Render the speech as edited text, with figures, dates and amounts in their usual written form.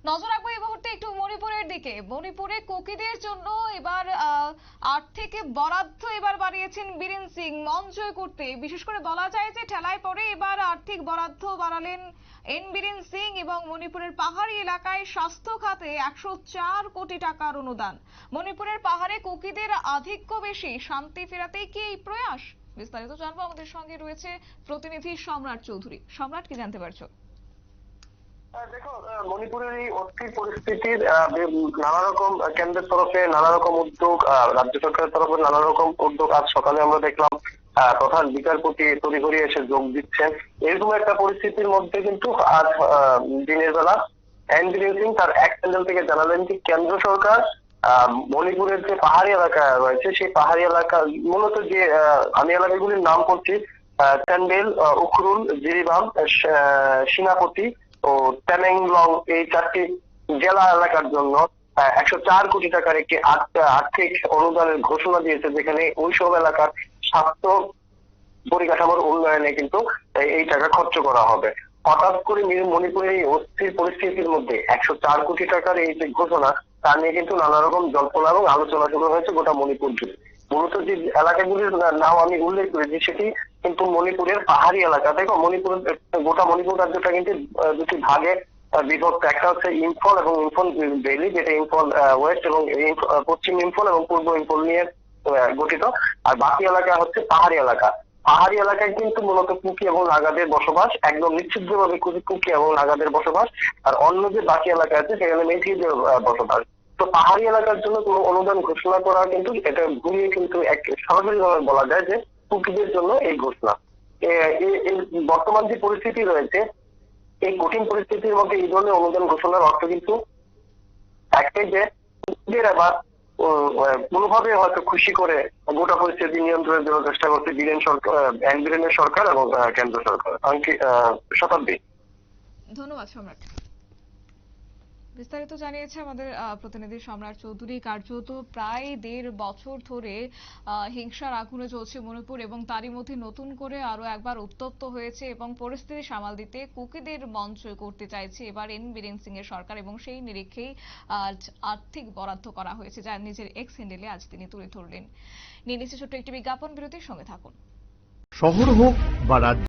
নজর রাখবো এই মুহূর্তে একটু মণিপুরের দিকে। মণিপুরে কুকিদের জন্য এবার আর্থিক বরাদ্দ এবার বাড়িয়েছেন বীরেন সিং মন জয় করতে। বিশেষ করে বলা যায় যে ঠেলায় পড়ে এবার আর্থিক বরাদ্দ বাড়ালেন বীরেন সিং এবং মণিপুরের পাহাড়ি এলাকায় স্বাস্থ্য খাতে 104 কোটি টাকার অনুদান। মণিপুরের পাহাড়ে কুকিদের আধিক্য বেশি, শান্তি ফেরাতেই কি এই প্রয়াস? বিস্তারিত জানবো, আমাদের সঙ্গে রয়েছে প্রতিনিধি সম্রাট চৌধুরী। সম্রাট, কি জানতে পারছো? দেখো, মণিপুরের এই অস্থির পরিস্থিতির নানা রকম কেন্দ্রের তরফে নানা রকম উদ্যোগ, রাজ্য সরকারের তরফে নানা রকম উদ্যোগ। আজ সকালে আমরা দেখলাম প্রধান বিচারপতি তড়িঘড়ি এসে যোগ দিচ্ছেন। এরকম একটা পরিস্থিতির মধ্যে কিন্তু আজ দিনের বেলা বীরেন সিং তার এক চ্যানেল থেকে জানালেন যে কেন্দ্র সরকার মণিপুরের যে পাহাড়ি এলাকা রয়েছে সেই পাহাড়ি এলাকা, মূলত যে আমি এলাকাগুলির নাম করছি টেন্ডেল, উখরুল, জিরিবাম, সেনাপতি ও টামেংলং, এই 4টি জেলা এলাকার জন্য 104 কোটি টাকার একটি আর্থিক অনুদানের ঘোষণা দিয়েছে, যেখানে ওইসব এলাকার স্বাস্থ্য পরিকাঠামোর উন্নয়নে কিন্তু এই টাকা খরচ করা হবে। হঠাৎ করে মণিপুরের এই অস্থির পরিস্থিতির মধ্যে 104 কোটি টাকার এই যে ঘোষণা, তা নিয়ে কিন্তু নানা রকম জল্পনা এবং আলোচনা শুরু হয়েছে গোটা মণিপুর জুড়ে। মূলত যে এলাকাগুলির নাম আমি উল্লেখ করেছি সেটি কিন্তু মণিপুরের পাহাড়ি এলাকা। দেখো, গোটা মণিপুর রাজ্যটা কিন্তু দুটি ভাগে বিভক্ত। একটা হচ্ছে ইম্ফল এবং ইম্ফল ভ্যালি, যেটা ইম্ফল ওয়েস্ট এবং পশ্চিম ইম্ফল এবং পূর্ব ইম্ফল নিয়ে গঠিত। আর বাকি এলাকা হচ্ছে পাহাড়ি এলাকা। পাহাড়ি এলাকায় কিন্তু মূলত কুকি এবং নাগাদের বসবাস, একদম নিশ্চিতভাবে কুকি এবং নাগাদের বসবাস। আর অন্য যে বাকি এলাকা আছে সেখানে মেঘিদের বসবাস। তো পাহাড়ি এলাকার জন্য কোনো অনুদান ঘোষণা করা কিন্তু এটা ঘুরিয়ে কিন্তু এক সরাসরি ভাবে বলা যায় যে কুকিদের জন্য এই ঘোষণা। বর্তমান যে পরিস্থিতি রয়েছে, এই কঠিন পরিস্থিতির মধ্যে এই ধরনের অনুদান ঘোষণার অর্থ কিন্তু একটাই, যে কুকিদের আবার কোনোভাবে হয়তো খুশি করে গোটা পরিস্থিতি নিয়ন্ত্রণের জন্য চেষ্টা করছে বীরেনের সরকার এবং কেন্দ্র সরকার। শতাব্দী, ধন্যবাদ সম্রাট। বিস্তারিত জানিয়েছে আমাদের প্রতিনিধি সম্রাট চৌধুরী। কার্যত প্রায় 1.5 বছর ধরে হিংসার আগুনে চলছে মণিপুর, এবং তারই মধ্যে নতুন করে আরো একবার উত্তপ্ত হয়েছে এবং পরিস্থিতি সামাল দিতে কুকিদের মঞ্চ করতে চাইছে এবার বীরেন সিং এর সরকার, এবং সেই নিরিখেই আজ আর্থিক বরাদ্দ করা হয়েছে, যা নিজের এক্স হ্যান্ডেলে আজ তিনি তুলে ধরলেন। নিয়ে নিচ্ছে ছোট্ট একটি বিজ্ঞাপন বিরতির সঙ্গে থাকুন। শহর হোক বা রাজ্য,